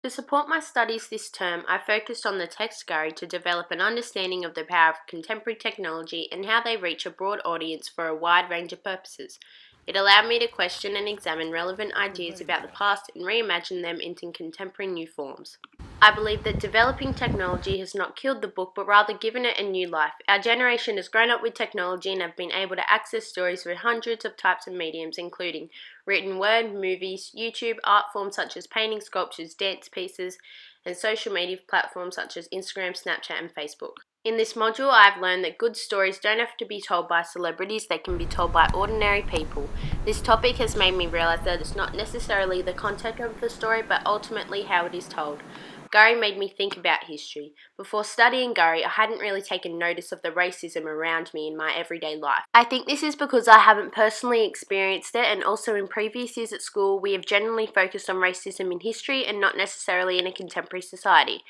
To support my studies this term, I focused on the text Gary to develop an understanding of the power of contemporary technology and how they reach a broad audience for a wide range of purposes. It allowed me to question and examine relevant ideas about the past and reimagine them into contemporary new forms. I believe that developing technology has not killed the book but rather given it a new life. Our generation has grown up with technology and have been able to access stories through hundreds of types of mediums, including written word, movies, YouTube, art forms such as painting, sculptures, dance pieces, and social media platforms such as Instagram, Snapchat, and Facebook. In this module, I've learned that good stories don't have to be told by celebrities, they can be told by ordinary people. This topic has made me realize that it's not necessarily the content of the story, but ultimately how it is told. Gary made me think about history. Before studying Gary, I hadn't really taken notice of the racism around me in my everyday life. I think this is because I haven't personally experienced it, and also in previous years at school, we have generally focused on racism in history and not necessarily in a contemporary society.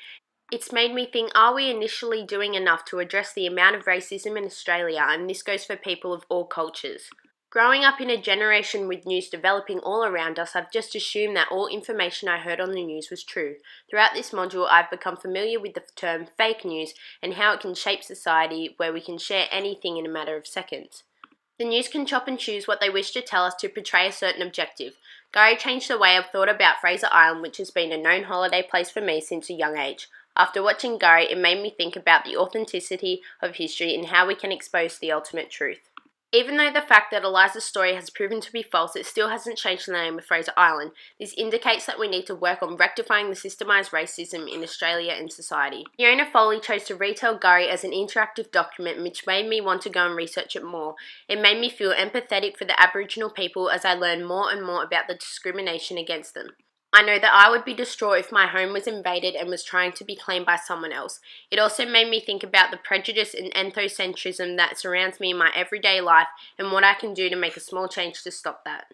It's made me think, are we initially doing enough to address the amount of racism in Australia? And this goes for people of all cultures. Growing up in a generation with news developing all around us, I've just assumed that all information I heard on the news was true. Throughout this module, I've become familiar with the term fake news and how it can shape society where we can share anything in a matter of seconds. The news can chop and choose what they wish to tell us to portray a certain objective. Gary changed the way I've thought about Fraser Island, which has been a known holiday place for me since a young age. After watching Gary, it made me think about the authenticity of history and how we can expose the ultimate truth. Even though the fact that Eliza's story has proven to be false, it still hasn't changed the name of Fraser Island. This indicates that we need to work on rectifying the systematised racism in Australia and society. Fiona Foley chose to retell Gary as an interactive document, which made me want to go and research it more. It made me feel empathetic for the Aboriginal people as I learned more and more about the discrimination against them. I know that I would be distraught if my home was invaded and was trying to be claimed by someone else. It also made me think about the prejudice and ethnocentrism that surrounds me in my everyday life and what I can do to make a small change to stop that.